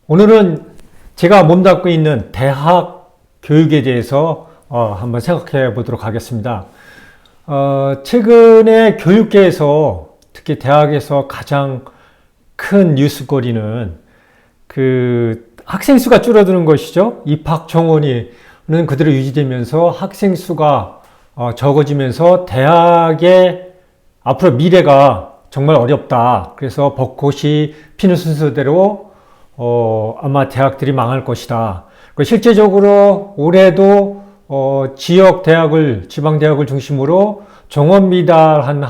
오늘은 제가 몸담고 있는 대학 교육에 대해서 한번 생각해 보도록 하겠습니다. 최근에 교육계에서 특히 대학에서 가장 큰 뉴스거리는 그 학생 수가 줄어드는 것이죠. 입학 정원이 그대로 유지되면서 학생 수가 적어지면서 대학의 앞으로 미래가 정말 어렵다. 그래서 벚꽃이 피는 순서대로 아마 대학들이 망할 것이다. 실제적으로 올해도 지역 대학을, 지방 대학을 중심으로 정원 미달한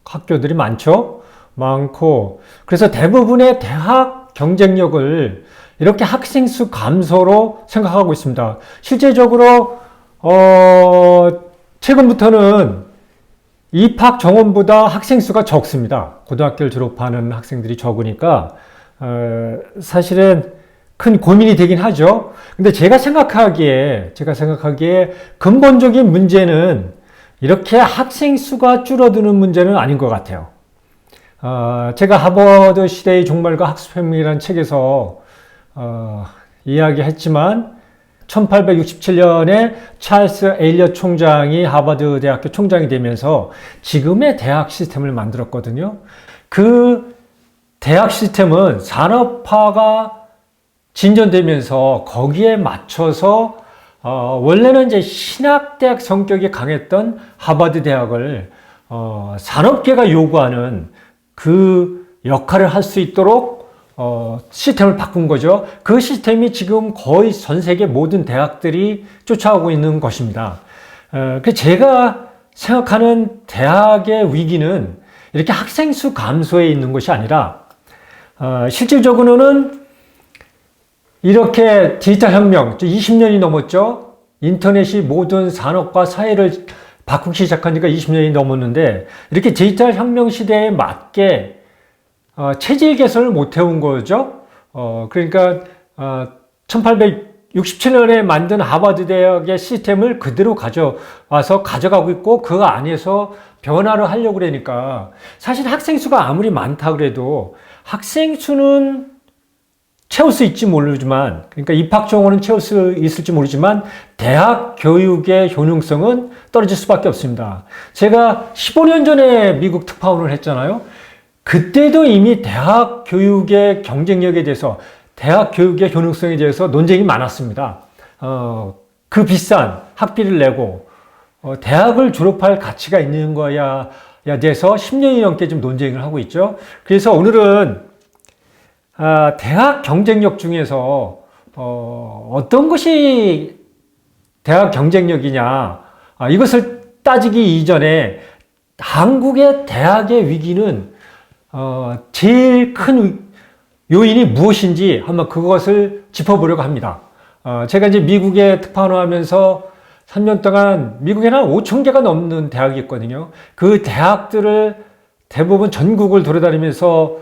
학교들이 많고, 그래서 대부분의 대학 경쟁력을 이렇게 학생 수 감소로 생각하고 있습니다. 실제적으로 최근부터는 입학 정원보다 학생 수가 적습니다. 고등학교를 졸업하는 학생들이 적으니까 사실은 큰 고민이 되긴 하죠. 근데 제가 생각하기에 근본적인 문제는 이렇게 학생 수가 줄어드는 문제는 아닌 것 같아요. 제가 하버드 시대의 종말과 학습혁명이라는 책에서 이야기했지만 1867년에 찰스 에일리엇 총장이 하버드 대학교 총장이 되면서 지금의 대학 시스템을 만들었거든요. 그 대학 시스템은 산업화가 진전되면서 거기에 맞춰서 원래는 이제 신학대학 성격이 강했던 하버드 대학을 산업계가 요구하는 그 역할을 할 수 있도록 시스템을 바꾼 거죠. 그 시스템이 지금 거의 전 세계 모든 대학들이 쫓아오고 있는 것입니다. 그래서 제가 생각하는 대학의 위기는 이렇게 학생 수 감소에 있는 것이 아니라 실질적으로는 이렇게 디지털 혁명, 20년이 넘었죠. 인터넷이 모든 산업과 사회를 바꾸기 시작한 지가 20년이 넘었는데 이렇게 디지털 혁명 시대에 맞게 체질 개선을 못 해온 거죠. 그러니까 1867년에 만든 하버드 대학의 시스템을 그대로 가져가고 있고 그 안에서 변화를 하려고 그러니까 사실 학생 수가 아무리 많다 그래도 학생 수는 채울 수 있지 모르지만, 그러니까 입학 정원은 채울 수 있을지 모르지만 대학 교육의 효능성은 떨어질 수밖에 없습니다. 제가 15년 전에 미국 특파원을 했잖아요. 그때도 이미 대학 교육의 경쟁력에 대해서, 대학 교육의 효능성에 대해서 논쟁이 많았습니다. 그 비싼 학비를 내고 대학을 졸업할 가치가 있는 거야에 대해서 10년이 넘게 좀 논쟁을 하고 있죠. 그래서 오늘은 대학 경쟁력 중에서 어떤 것이 대학 경쟁력이냐, 이것을 따지기 이전에 한국의 대학의 위기는 제일 큰 요인이 무엇인지 한번 그것을 짚어보려고 합니다. 제가 이제 미국에 특파원을 하면서 3년 동안 미국에는 한 5천 개가 넘는 대학이 있거든요. 그 대학들을 대부분 전국을 돌아다니면서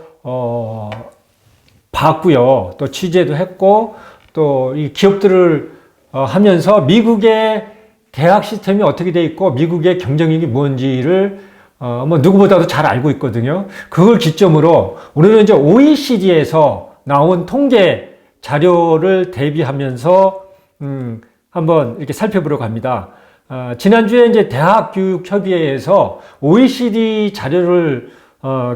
봤고요. 또 취재도 했고 또 이 기업들을 하면서 미국의 대학 시스템이 어떻게 돼 있고 미국의 경쟁력이 뭔지를 누구보다도 잘 알고 있거든요. 그걸 기점으로 오늘은 이제 OECD에서 나온 통계 자료를 대비하면서 한번 이렇게 살펴보려고 합니다. 지난주에 이제 대학교육협의회에서 OECD 자료를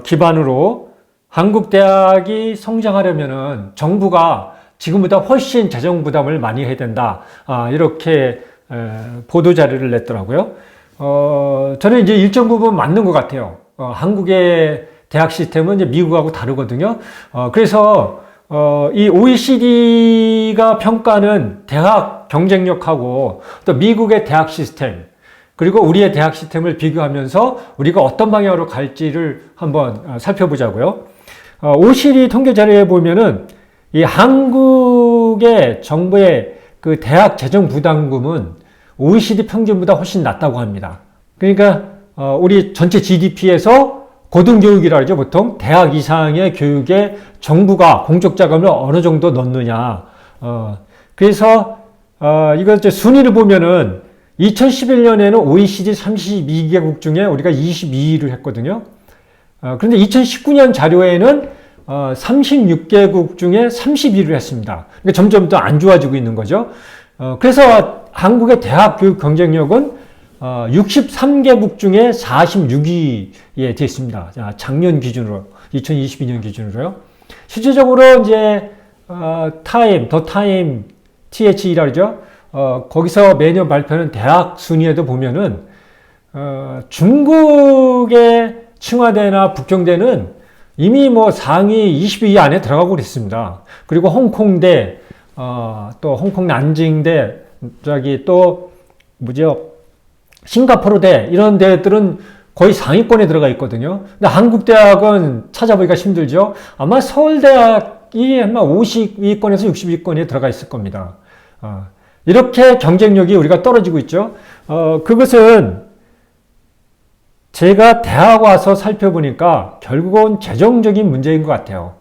기반으로 한국 대학이 성장하려면은 정부가 지금보다 훨씬 재정 부담을 많이 해야 된다. 이렇게 보도 자료를 냈더라고요. 저는 이제 일정 부분 맞는 것 같아요. 한국의 대학 시스템은 이제 미국하고 다르거든요. 그래서 이 OECD가 평가하는 대학 경쟁력하고 또 미국의 대학 시스템 그리고 우리의 대학 시스템을 비교하면서 우리가 어떤 방향으로 갈지를 한번 살펴보자고요. OECD 통계 자료에 보면은 이 한국의 정부의 그 대학 재정 부담금은 OECD 평균보다 훨씬 낮다고 합니다. 그러니까 우리 전체 GDP에서 고등교육이라 하죠. 보통 대학 이상의 교육에 정부가 공적 자금을 어느 정도 넣느냐. 그래서 이거 이제 순위를 보면은 2011년에는 OECD 32개국 중에 우리가 22위를 했거든요. 그런데 2019년 자료에는 36개국 중에 31위를 했습니다. 그러니까 점점 더 안 좋아지고 있는 거죠. 그래서 한국의 대학 교육 경쟁력은 63개국 중에 46위에 되어 있습니다. 작년 기준으로, 2022년 기준으로요. 실질적으로 이제 더 타임, THE라고 그러죠. 거기서 매년 발표하는 대학 순위에도 보면은 중국의 칭화대나 북경대는 이미 뭐 상위 20위 안에 들어가고 그랬습니다. 그리고 홍콩대, 또 홍콩 난징대, 또 뭐죠? 싱가포르대 이런 데들은 거의 상위권에 들어가 있거든요. 근데 한국 대학은 찾아보기가 힘들죠. 아마 서울대학이 아마 50위권에서 60위권에 들어가 있을 겁니다. 이렇게 경쟁력이 우리가 떨어지고 있죠. 그것은 제가 대학 와서 살펴보니까 결국은 재정적인 문제인 것 같아요.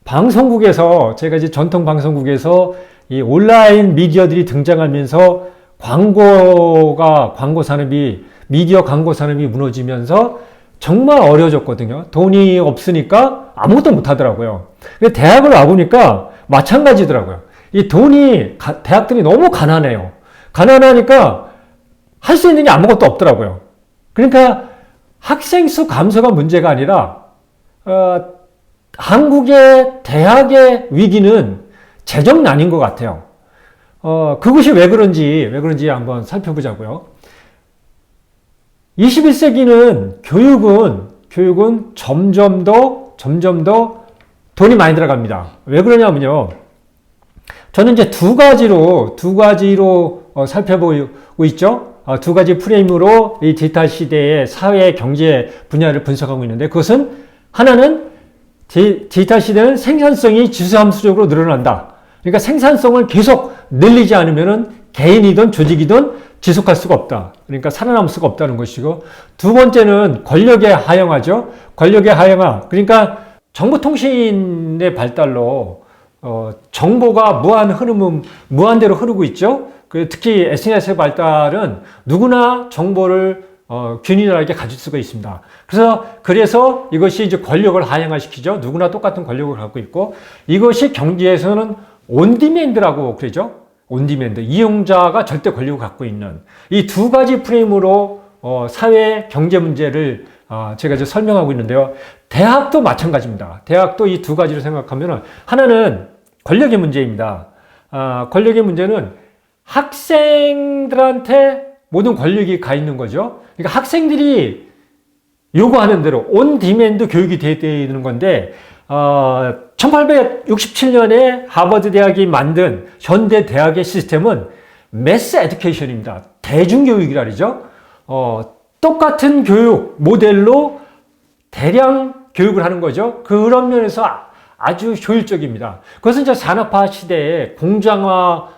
방송국에서, 제가 이제 전통 방송국에서 이 온라인 미디어들이 등장하면서 광고 산업이, 미디어 광고 산업이 무너지면서 정말 어려워졌거든요. 돈이 없으니까 아무것도 못 하더라고요. 근데 대학을 와보니까 마찬가지더라고요. 이 대학들이 너무 가난해요. 가난하니까 할 수 있는 게 아무것도 없더라고요. 그러니까 학생 수 감소가 문제가 아니라, 한국의 대학의 위기는 재정난인 것 같아요. 그것이 왜 그런지 한번 살펴보자고요. 21세기는 교육은 점점 더 돈이 많이 들어갑니다. 왜 그러냐면요. 저는 이제 두 가지로 살펴보고 있죠. 두 가지 프레임으로 이 디지털 시대의 사회, 경제 분야를 분석하고 있는데, 그것은 하나는 디지털 시대는 생산성이 지수함수적으로 늘어난다. 그러니까 생산성을 계속 늘리지 않으면은 개인이든 조직이든 지속할 수가 없다. 그러니까 살아남을 수가 없다는 것이고, 두 번째는 권력의 하향화죠. 권력의 하향화. 그러니까 정보통신의 발달로 정보가 무한대로 흐르고 있죠. 특히 SNS의 발달은 누구나 정보를 균일하게 가질 수가 있습니다. 그래서 이것이 이제 권력을 하향화시키죠. 누구나 똑같은 권력을 갖고 있고, 이것이 경제에서는 온디맨드라고 그러죠. 온디맨드. 이용자가 절대 권력을 갖고 있는 이 두 가지 프레임으로 사회 경제 문제를 제가 이제 설명하고 있는데요. 대학도 마찬가지입니다. 대학도 이 두 가지를 생각하면, 하나는 권력의 문제입니다. 권력의 문제는 학생들한테 모든 권력이 가 있는 거죠. 그러니까 학생들이 요구하는 대로 온디맨드 교육이 돼야 되는 건데, 1867년에 하버드 대학이 만든 현대 대학의 시스템은 매스 에듀케이션입니다. 대중교육이라 그러죠. 똑같은 교육 모델로 대량 교육을 하는 거죠. 그런 면에서 아주 효율적입니다. 그것은 이제 산업화 시대에 공장화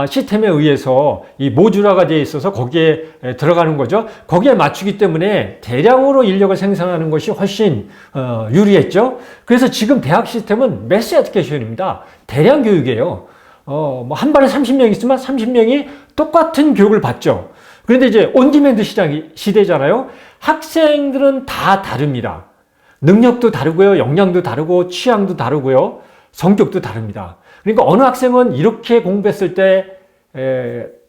시스템에 의해서 이 모듈화가 되어 있어서 거기에 들어가는 거죠. 거기에 맞추기 때문에 대량으로 인력을 생산하는 것이 훨씬 유리했죠. 그래서 지금 대학 시스템은 매스 에듀케이션입니다. 대량 교육이에요. 한 반에 30명 있으면 30명이 똑같은 교육을 받죠. 그런데 이제 온디맨드 시대잖아요. 학생들은 다 다릅니다. 능력도 다르고요, 역량도 다르고, 취향도 다르고요, 성격도 다릅니다. 그러니까 어느 학생은 이렇게 공부했을 때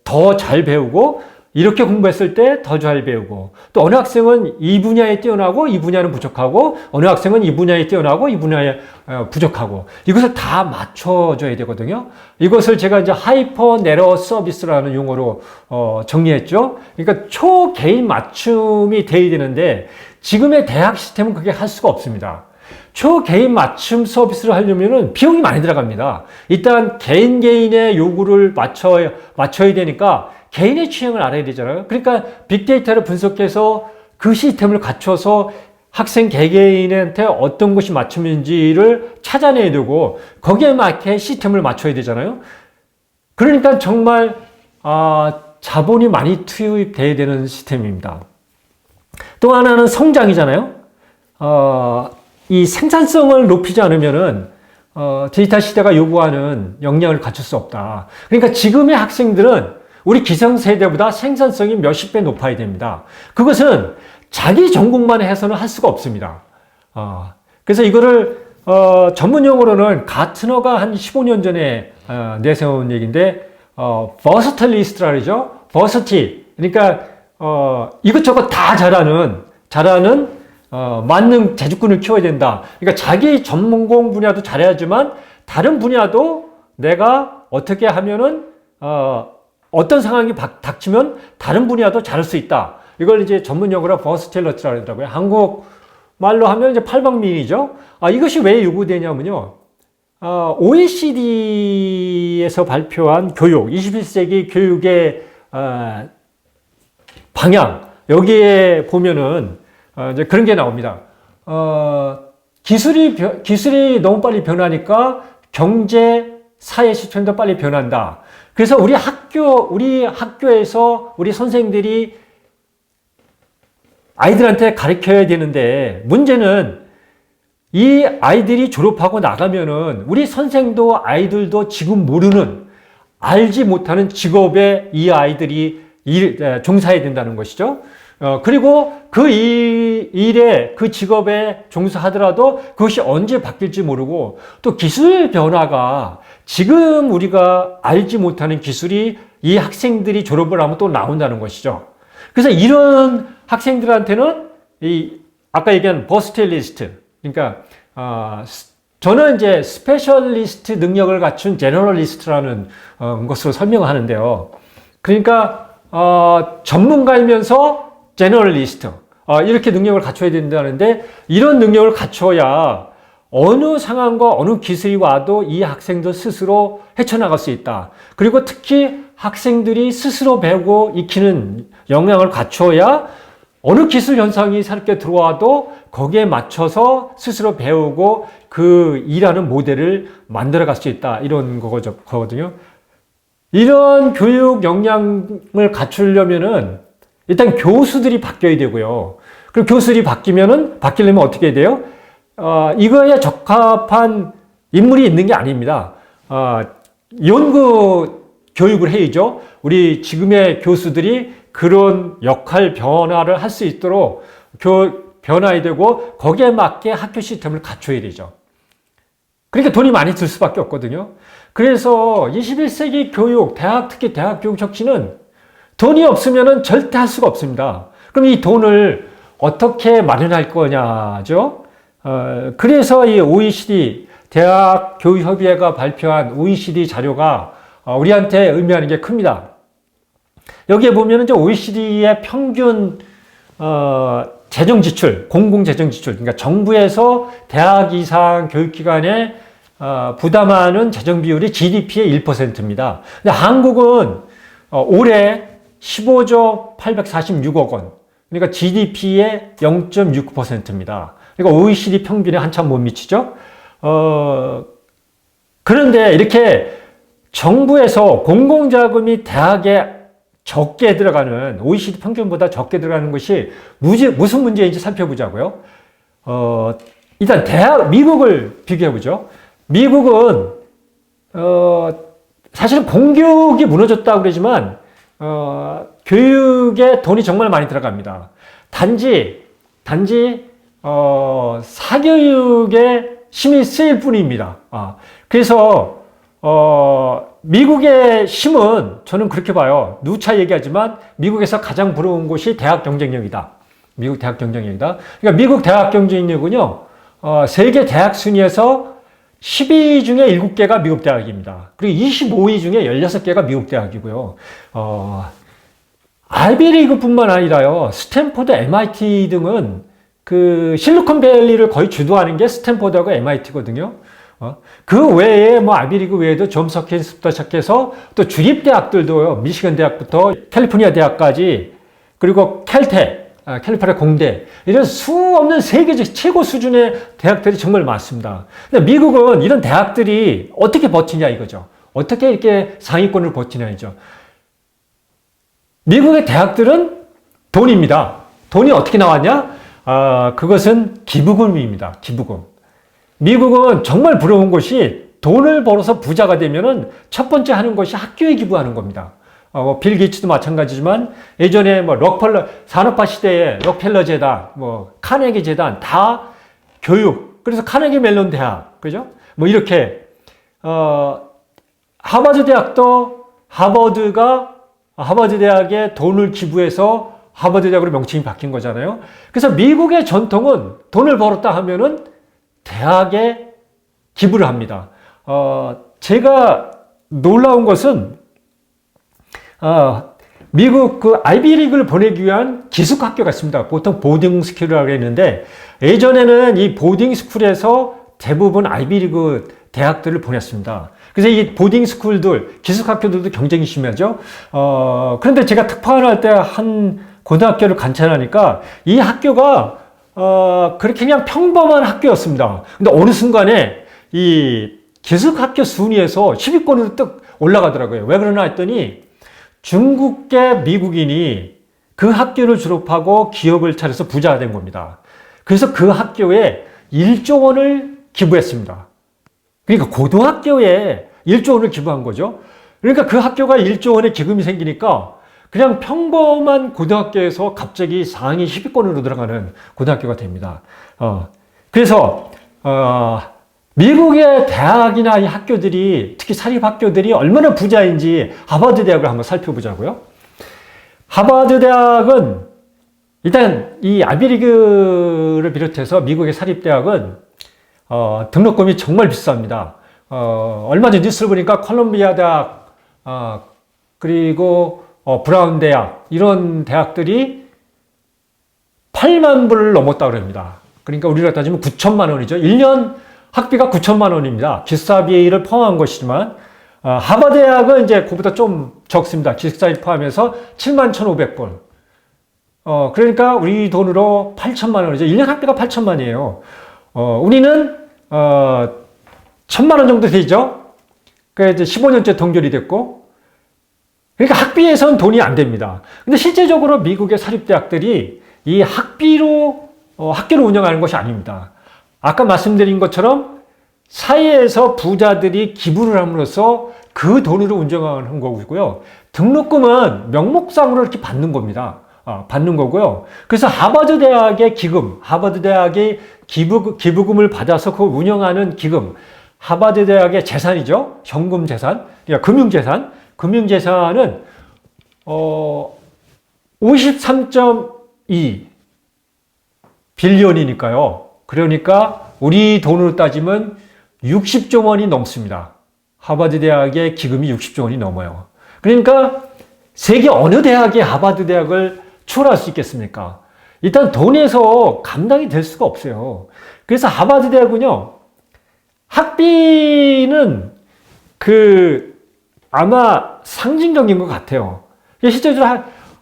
더 잘 배우고, 이렇게 공부했을 때 더 잘 배우고, 또 어느 학생은 이 분야에 뛰어나고 이 분야는 부족하고, 어느 학생은 이 분야에 뛰어나고 이 분야에 부족하고, 이것을 다 맞춰줘야 되거든요. 이것을 제가 이제 하이퍼 내러 서비스라는 용어로 정리했죠. 그러니까 초개인 맞춤이 돼야 되는데, 지금의 대학 시스템은 그게 할 수가 없습니다. 초개인 맞춤 서비스를 하려면은 비용이 많이 들어갑니다. 일단 개인의 요구를 맞춰야 되니까 개인의 취향을 알아야 되잖아요. 그러니까 빅데이터를 분석해서 그 시스템을 갖춰서 학생 개개인한테 어떤 것이 맞춤인지를 찾아내야 되고, 거기에 맞게 시스템을 맞춰야 되잖아요. 그러니까 정말 자본이 많이 투입돼야 되는 시스템입니다. 또 하나는 성장이잖아요. 이 생산성을 높이지 않으면은 디지털 시대가 요구하는 역량을 갖출 수 없다. 그러니까 지금의 학생들은 우리 기성세대보다 생산성이 몇십 배 높아야 됩니다. 그것은 자기 전공만 해서는 할 수가 없습니다. 그래서 이거를 전문 용어로는 가트너가 한 15년 전에 내세운 얘기인데 버스털리스트라 그러죠. 버스티. 그러니까 이것저것 다 잘하는 만능 재주꾼을 키워야 된다. 그러니까 자기 전문공 분야도 잘해야지만 다른 분야도 내가 어떻게 하면은 어떤 상황이 닥치면 다른 분야도 잘할 수 있다. 이걸 이제 전문 용어로 버스텔러트라고 하더라고요. 한국 말로 하면 이제 팔방미인이죠. 이것이 왜 요구되냐면요. OECD에서 발표한 교육, 21세기 교육의 방향, 여기에 보면은 이제 그런 게 나옵니다. 기술이 너무 빨리 변하니까 경제, 사회 시스템도 빨리 변한다. 그래서 우리 학교에서 우리 선생들이 아이들한테 가르쳐야 되는데, 문제는 이 아이들이 졸업하고 나가면은 우리 선생도 아이들도 지금 모르는, 알지 못하는 직업에 이 아이들이 종사해야 된다는 것이죠. 그리고 그 일에, 그 직업에 종사하더라도 그것이 언제 바뀔지 모르고, 또 기술 변화가 지금 우리가 알지 못하는 기술이 이 학생들이 졸업을 하면 또 나온다는 것이죠. 그래서 이런 학생들한테는 아까 얘기한 버스텔리스트, 그러니까 저는 이제 스페셜리스트 능력을 갖춘 제너럴리스트라는 것으로 설명하는데요. 그러니까 전문가이면서 제너럴리스트, 이렇게 능력을 갖춰야 된다는데, 이런 능력을 갖춰야 어느 상황과 어느 기술이 와도 이 학생도 스스로 헤쳐나갈 수 있다. 그리고 특히 학생들이 스스로 배우고 익히는 역량을 갖춰야 어느 기술 현상이 새롭게 들어와도 거기에 맞춰서 스스로 배우고 그 일하는 모델을 만들어갈 수 있다. 이런 거거든요. 이런 교육 역량을 갖추려면은 일단 교수들이 바뀌어야 되고요. 그리고 교수들이 바뀌려면 어떻게 해야 돼요? 이거에 적합한 인물이 있는 게 아닙니다. 연구 교육을 해야죠. 우리 지금의 교수들이 그런 역할 변화를 할 수 있도록 변화해야 되고, 거기에 맞게 학교 시스템을 갖춰야 되죠. 그러니까 돈이 많이 들 수밖에 없거든요. 그래서 21세기 교육, 특히 대학 교육 혁신은 돈이 없으면 절대 할 수가 없습니다. 그럼 이 돈을 어떻게 마련할 거냐죠? 그래서 이 OECD, 대학교육협의회가 발표한 OECD 자료가 우리한테 의미하는 게 큽니다. 여기에 보면 이제 OECD의 평균 재정 지출, 공공 재정 지출, 그러니까 정부에서 대학 이상 교육기관에 부담하는 재정 비율이 GDP의 1%입니다. 근데 한국은 올해 15조 846억 원, 그러니까 GDP의 0.6%입니다. 그러니까 OECD 평균에 한참 못 미치죠. 그런데 이렇게 정부에서 공공자금이 대학에 적게 들어가는, OECD 평균보다 적게 들어가는 것이 무슨 문제인지 살펴보자고요. 일단 미국을 비교해보죠. 미국은 사실은 공교육이 무너졌다고 그러지만 교육에 돈이 정말 많이 들어갑니다. 단지 사교육에 힘이 쓰일 뿐입니다. 그래서 미국의 힘은 저는 그렇게 봐요. 누차 얘기하지만 미국에서 가장 부러운 곳이 대학 경쟁력이다. 미국 대학 경쟁력이다. 그러니까 미국 대학 경쟁력은요, 세계 대학 순위에서 12위 중에 7개가 미국 대학입니다. 그리고 25위 중에 16개가 미국 대학이고요. 아이비리그뿐만 아니라요, 스탠포드, MIT 등은 그 실리콘밸리를 거의 주도하는 게 스탠포드하고 MIT거든요. 그 외에 아이비리그 외에도 존스 홉킨스부터 시작해서 또 주립대학들도요, 미시건 대학부터 캘리포니아 대학까지, 그리고 캘리포니아 공대, 이런 수없는 세계적 최고 수준의 대학들이 정말 많습니다. 근데 미국은 이런 대학들이 어떻게 버티냐 이거죠. 어떻게 이렇게 상위권을 버티냐 이죠. 미국의 대학들은 돈입니다. 돈이 어떻게 나왔냐? 그것은 기부금입니다. 기부금. 미국은 정말 부러운 것이 돈을 벌어서 부자가 되면은 첫 번째 하는 것이 학교에 기부하는 겁니다. 빌 게이츠도 마찬가지지만 예전에 산업화 시대에 록펠러 재단, 카네기 재단 다 교육, 그래서 카네기 멜론 대학, 그죠? 뭐 이렇게, 하버드 대학도 하버드 대학에 돈을 기부해서 하버드 대학으로 명칭이 바뀐 거잖아요. 그래서 미국의 전통은 돈을 벌었다 하면은 대학에 기부를 합니다. 제가 놀라운 것은, 미국 그 아이비리그를 보내기 위한 기숙학교가 있습니다. 보통 보딩스쿨이라고 했는데, 예전에는 이 보딩스쿨에서 대부분 아이비리그 대학들을 보냈습니다. 그래서 이 보딩스쿨들, 기숙학교들도 경쟁이 심하죠. 그런데 제가 특파원을 할 때 한 고등학교를 관찰하니까 이 학교가, 그렇게 그냥 평범한 학교였습니다. 근데 어느 순간에 이 기숙학교 순위에서 10위권으로 뚝 올라가더라고요. 왜 그러나 했더니 중국계 미국인이 그 학교를 졸업하고 기업을 차려서 부자가 된 겁니다. 그래서 그 학교에 1조 원을 기부했습니다. 그러니까 고등학교에 1조 원을 기부한 거죠. 그러니까 그 학교가 1조 원의 기금이 생기니까 그냥 평범한 고등학교에서 갑자기 상위 10위권으로 들어가는 고등학교가 됩니다. 그래서 미국의 대학이나 이 학교들이, 특히 사립학교들이 얼마나 부자인지 하버드 대학을 한번 살펴보자고요. 하버드 대학은 일단 이 아이비리그를 비롯해서 미국의 사립대학은 등록금이 정말 비쌉니다. 얼마 전 뉴스를 보니까 콜롬비아 대학, 그리고 브라운 대학, 이런 대학들이 8만 불을 넘었다고 합니다. 그러니까 우리가 따지면 9천만 원이죠. 1년 학비가 9천만 원입니다. 기숙사비를 포함한 것이지만, 하버드 대학은 이제 그보다 좀 적습니다. 기숙사비 포함해서 7만 1,500불. 그러니까 우리 돈으로 8천만 원이죠. 1년 학비가 8천만이에요. 우리는 1,000만 원 정도 되죠. 그래서 이제 15년째 동결이 됐고, 그러니까 학비에선 돈이 안 됩니다. 근데 실제적으로 미국의 사립대학들이 이 학비로 학교를 운영하는 것이 아닙니다. 아까 말씀드린 것처럼 사회에서 부자들이 기부를 함으로써 그 돈으로 운영하는 거고요. 등록금은 명목상으로 이렇게 받는 겁니다. 받는 거고요. 그래서 하버드 대학의 기금, 하버드 대학의 기부금을 받아서 그걸 운영하는 기금, 하버드 대학의 재산이죠. 현금 재산, 그러니까 금융재산은 53.2 빌리언이니까요. 그러니까 우리 돈으로 따지면 60조 원이 넘습니다. 하버드 대학의 기금이 60조 원이 넘어요. 그러니까 세계 어느 대학이 하버드 대학을 초월할 수 있겠습니까? 일단 돈에서 감당이 될 수가 없어요. 그래서 하버드 대학은요, 학비는 아마 상징적인 것 같아요. 실제로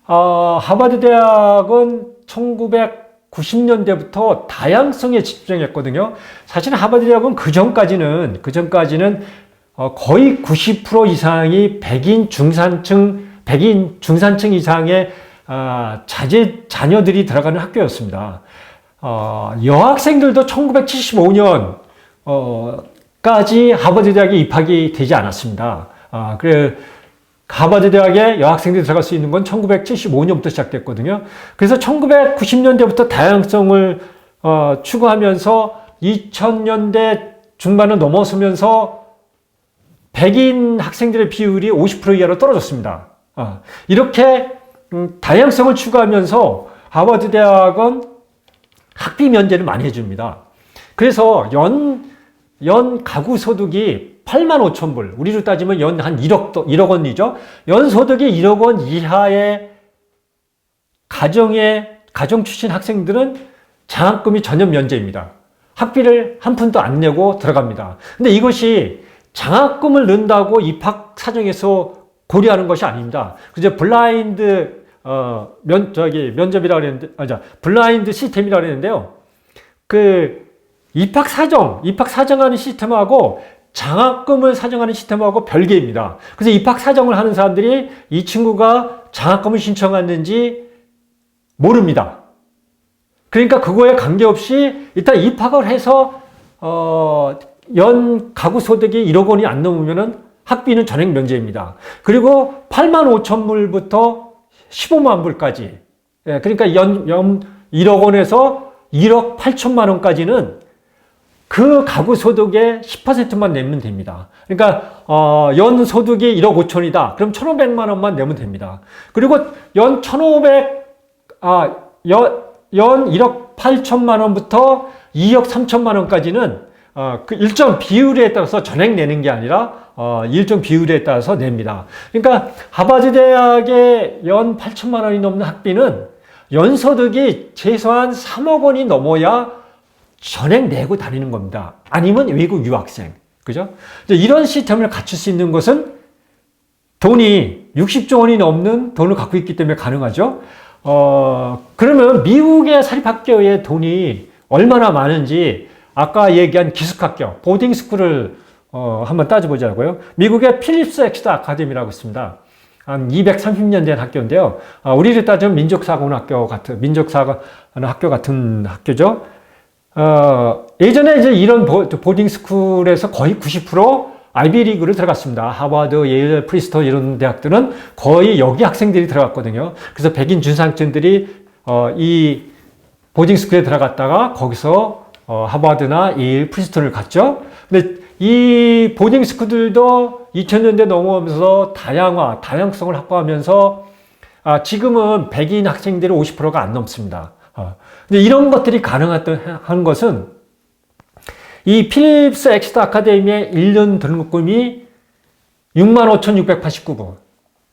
하버드 대학은 1990년대부터 다양성에 집중했거든요. 사실 하버드 대학은 그 전까지는 거의 90% 이상이 백인 중산층 이상의 자녀들이 들어가는 학교였습니다. 여학생들도 1975년까지 하버드 대학에 입학이 되지 않았습니다. 하버드 대학에 여학생들이 들어갈 수 있는 건 1975년부터 시작됐거든요. 그래서 1990년대부터 다양성을 추구하면서 2000년대 중반을 넘어서면서 백인 학생들의 비율이 50% 이하로 떨어졌습니다. 이렇게 다양성을 추구하면서 하버드 대학은 학비 면제를 많이 해줍니다. 그래서 연 가구 소득이 8만 5천 불, 우리로 따지면 연 한 1억 원이죠. 연 소득이 1억 원 이하의 가정 출신 학생들은 장학금이 전혀 면제입니다. 학비를 한 푼도 안 내고 들어갑니다. 근데 이것이 장학금을 넣는다고 입학 사정에서 고려하는 것이 아닙니다. 그저 블라인드 면접이라고 그랬는데, 블라인드 시스템이라고 그랬는데요. 입학 사정하는 시스템하고 장학금을 사정하는 시스템하고 별개입니다. 그래서 입학 사정을 하는 사람들이 이 친구가 장학금을 신청했는지 모릅니다. 그러니까 그거에 관계없이 일단 입학을 해서 연 가구 소득이 1억 원이 안 넘으면은 학비는 전액 면제입니다. 그리고 8만 5천 불부터 15만 불까지, 그러니까 연 1억 원에서 1억 8천만 원까지는 그 가구 소득의 10%만 내면 됩니다. 그러니까 연 소득이 1억 5천이다. 그럼 1,500만 원만 내면 됩니다. 그리고 연 1억 8천만 원부터 2억 3천만 원까지는 그 일정 비율에 따라서 전액 내는 게 아니라 일정 비율에 따라서 냅니다. 그러니까 하버드 대학의 연 8천만 원이 넘는 학비는 연소득이 최소한 3억 원이 넘어야 전액 내고 다니는 겁니다. 아니면 외국 유학생. 그죠? 이런 시스템을 갖출 수 있는 것은 돈이 60조 원이 넘는 돈을 갖고 있기 때문에 가능하죠. 그러면 미국의 사립학교의 돈이 얼마나 많은지 아까 얘기한 기숙학교, 보딩스쿨을 한번 따져보자고요. 미국의 필립스 엑스터 아카데미라고 있습니다. 한 230년 된 학교인데요. 우리를 따지면 민족사관학교 같은 학교죠. 예전에 이제 이런 보딩스쿨에서 거의 90% 아이비리그를 들어갔습니다. 하버드, 예일, 프리스턴 이런 대학들은 거의 여기 학생들이 들어갔거든요. 그래서 백인 중산층들이 이 보딩스쿨에 들어갔다가 거기서 하버드나 예일, 프리스턴을 갔죠. 근데 이 보딩스쿨들도 2000년대 넘어오면서 다양성을 확보하면서 지금은 백인 학생들의 50%가 안 넘습니다. 근데 이런 것들이 가능한 것은 이 필립스 엑스터 아카데미의 1년 등록금이 65,689불,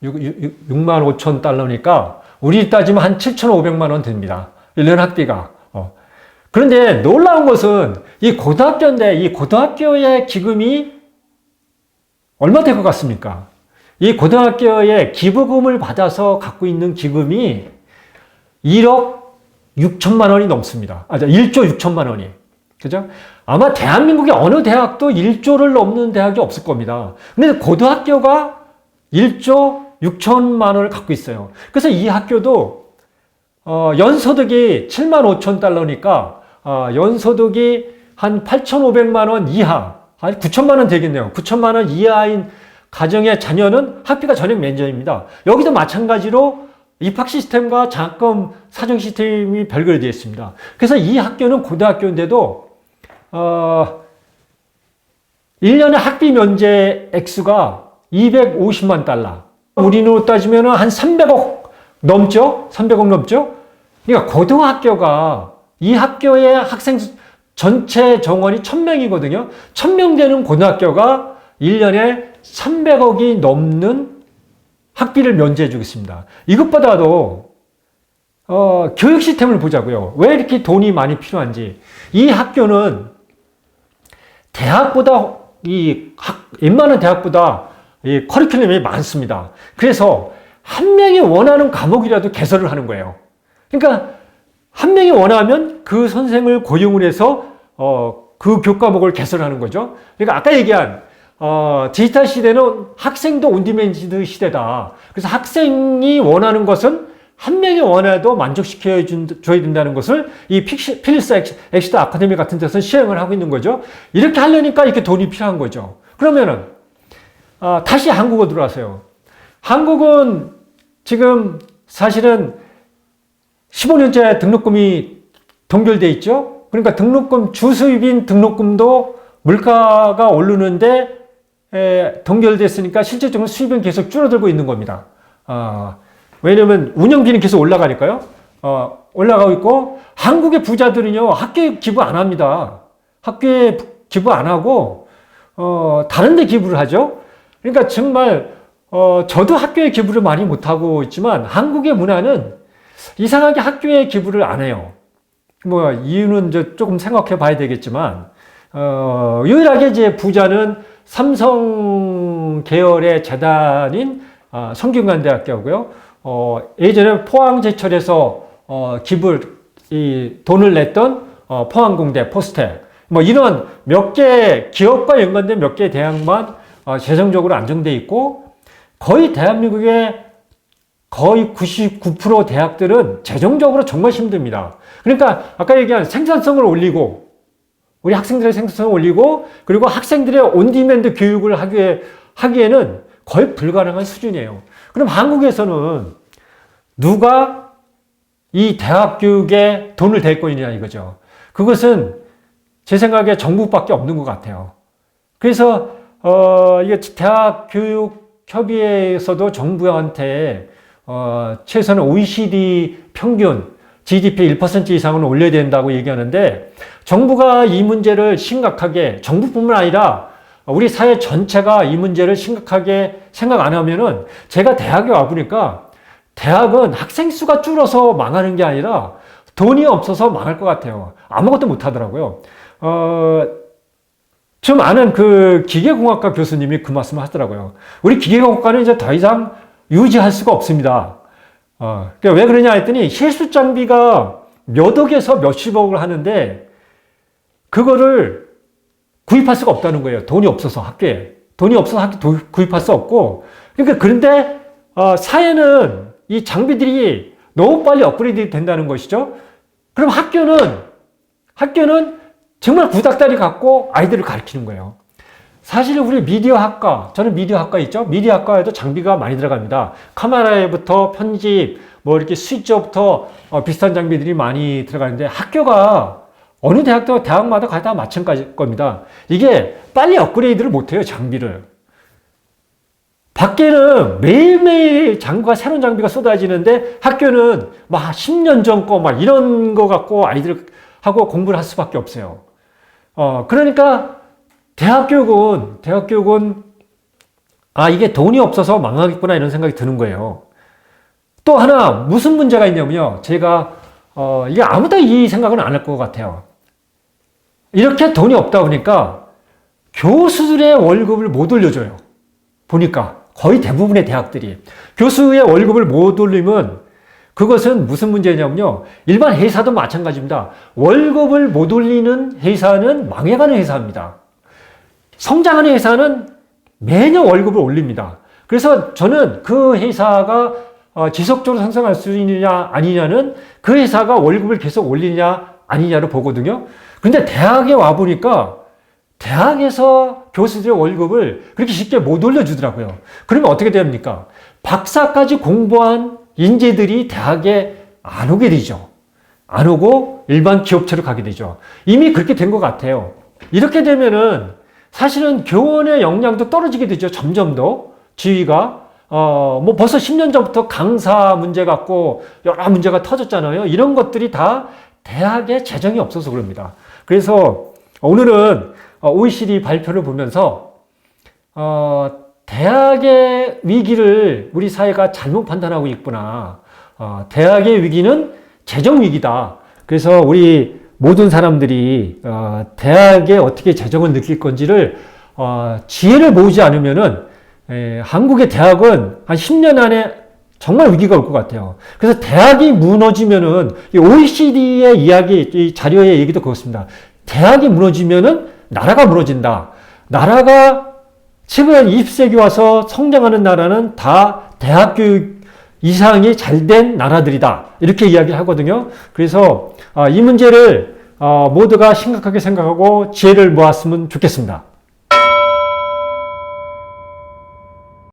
65,000달러니까 우리 따지면 한 7,500만 원 됩니다. 1년 학비가. 그런데 놀라운 것은 이 고등학교인데 이 고등학교의 기금이 얼마 될 것 같습니까? 이 고등학교의 기부금을 받아서 갖고 있는 기금이 1억 6천만 원이 넘습니다. 1조 6천만 원이. 그죠? 아마 대한민국의 어느 대학도 1조를 넘는 대학이 없을 겁니다. 근데 고등학교가 1조 6천만 원을 갖고 있어요. 그래서 이 학교도 연소득이 7만 5천 달러니까 연소득이 한 8,500만 원 이하, 한 9천만 원 되겠네요. 9천만 원 이하인 가정의 자녀는 학비가 전액 면제입니다. 여기도 마찬가지로 입학 시스템과 장학금 사정 시스템이 별개되어 있습니다. 그래서 이 학교는 고등학교인데도 1년에 학비 면제 액수가 250만 달러. 우리로 따지면 한 300억 넘죠? 300억 넘죠? 그러니까 고등학교가 이 학교의 학생 전체 정원이 1,000명이거든요. 1,000명 되는 고등학교가 1년에 300억이 넘는 학비를 면제해 주겠습니다. 이것보다도 교육 시스템을 보자고요. 왜 이렇게 돈이 많이 필요한지. 이 학교는 대학보다 웬만한 대학보다 이 커리큘럼이 많습니다. 그래서 한 명이 원하는 과목이라도 개설을 하는 거예요. 그러니까 한 명이 원하면 그 선생을 고용을 해서 그 교과목을 개설하는 거죠. 그러니까 아까 얘기한 디지털 시대는 학생도 온디맨드 시대다. 그래서 학생이 원하는 것은 한 명이 원해도 만족시켜줘야 된다는 것을 이 필립스 엑스터 아카데미 같은 데서 시행을 하고 있는 거죠. 이렇게 하려니까 이렇게 돈이 필요한 거죠. 그러면은 다시 한국어 들어와서요. 한국은 지금 사실은 15년째 등록금이 동결돼 있죠. 그러니까 등록금 주수입인 등록금도 물가가 오르는데 동결됐으니까 실질적으로 수입은 계속 줄어들고 있는 겁니다. 왜냐면 운영비는 계속 올라가니까요. 올라가고 있고 한국의 부자들은요 학교에 기부 안 합니다. 학교에 기부 안 하고 다른 데 기부를 하죠. 그러니까 정말 저도 학교에 기부를 많이 못 하고 있지만 한국의 문화는 이상하게 학교에 기부를 안 해요. 뭐 이유는 이제 조금 생각해 봐야 되겠지만 유일하게 이제 부자는 삼성 계열의 재단인 성균관대학교고요. 예전에 포항제철에서 돈을 냈던 포항공대, 포스텍, 뭐 이런 몇 개 기업과 연관된 몇 개 대학만 재정적으로 안정돼 있고 거의 대한민국의 거의 99% 대학들은 재정적으로 정말 힘듭니다. 그러니까 아까 얘기한 생산성을 올리고 우리 학생들의 생산성을 올리고 그리고 학생들의 온디맨드 교육을 하기에는 거의 불가능한 수준이에요. 그럼 한국에서는 누가 이 대학 교육에 돈을 댈 거냐 이거죠. 그것은 제 생각에 정부밖에 없는 것 같아요. 그래서 이게 대학교육협의회에서도 정부한테 최소한 OECD 평균 GDP 1% 이상은 올려야 된다고 얘기하는데, 정부가 이 문제를 심각하게, 정부뿐만 아니라 우리 사회 전체가 이 문제를 심각하게 생각 안 하면은, 제가 대학에 와보니까 대학은 학생 수가 줄어서 망하는 게 아니라 돈이 없어서 망할 것 같아요. 아무것도 못 하더라고요. 좀 아는 그 기계공학과 교수님이 그 말씀을 하더라고요. 우리 기계공학과는 이제 더 이상 유지할 수가 없습니다. 그러니까 왜 그러냐 했더니, 실습 장비가 몇 억에서 몇십억을 하는데 그거를 구입할 수가 없다는 거예요. 돈이 없어서 학교에. 돈이 없어서 학교 구입할 수 없고. 그러니까 그런데 사회는 이 장비들이 너무 빨리 업그레이드 된다는 것이죠. 그럼 학교는 정말 구닥다리 갖고 아이들을 가르치는 거예요. 사실 우리 미디어학과, 저는 미디어학과 있죠? 미디어학과에도 장비가 많이 들어갑니다. 카메라부터 편집, 뭐 이렇게 스위처부터 비슷한 장비들이 많이 들어가는데, 학교가 어느 대학도 대학마다 다 마찬가지일 겁니다. 이게 빨리 업그레이드를 못해요, 장비를. 밖에는 매일매일 새로운 장비가 쏟아지는데, 학교는 막 10년 전 거 막 이런 거 갖고 아이들하고 공부를 할 수밖에 없어요. 그러니까 대학교육은 이게 돈이 없어서 망하겠구나 이런 생각이 드는 거예요. 또 하나 무슨 문제가 있냐면요. 제가 이게 아무도 이 생각은 안 할 것 같아요. 이렇게 돈이 없다 보니까 교수들의 월급을 못 올려줘요. 보니까 거의 대부분의 대학들이 교수의 월급을 못 올리면, 그것은 무슨 문제냐면요. 일반 회사도 마찬가지입니다. 월급을 못 올리는 회사는 망해가는 회사입니다. 성장하는 회사는 매년 월급을 올립니다. 그래서 저는 그 회사가 지속적으로 상승할 수 있느냐 아니냐는 그 회사가 월급을 계속 올리냐 아니냐를 보거든요. 근데 대학에 와보니까 대학에서 교수들의 월급을 그렇게 쉽게 못 올려주더라고요. 그러면 어떻게 됩니까? 박사까지 공부한 인재들이 대학에 안 오게 되죠. 안 오고 일반 기업체로 가게 되죠. 이미 그렇게 된 것 같아요. 이렇게 되면은 사실은 교원의 역량도 떨어지게 되죠. 점점 더 지위가 뭐 벌써 10년 전부터 강사 문제 갖고 여러 문제가 터졌잖아요. 이런 것들이 다 대학에 재정이 없어서 그럽니다. 그래서 오늘은 OECD 발표를 보면서 대학의 위기를 우리 사회가 잘못 판단하고 있구나. 대학의 위기는 재정 위기다. 그래서 우리 모든 사람들이 대학에 어떻게 재정을 느낄 건지를 지혜를 모으지 않으면은 한국의 대학은 한 10년 안에 정말 위기가 올 것 같아요. 그래서 대학이 무너지면은 OECD의 이야기, 이 자료의 얘기도 그렇습니다. 대학이 무너지면은 나라가 무너진다. 나라가 최근 20세기 와서 성장하는 나라는 다 대학 교육 이상이 잘된 나라들이다. 이렇게 이야기를 하거든요. 그래서 이 문제를 모두가 심각하게 생각하고 지혜를 모았으면 좋겠습니다.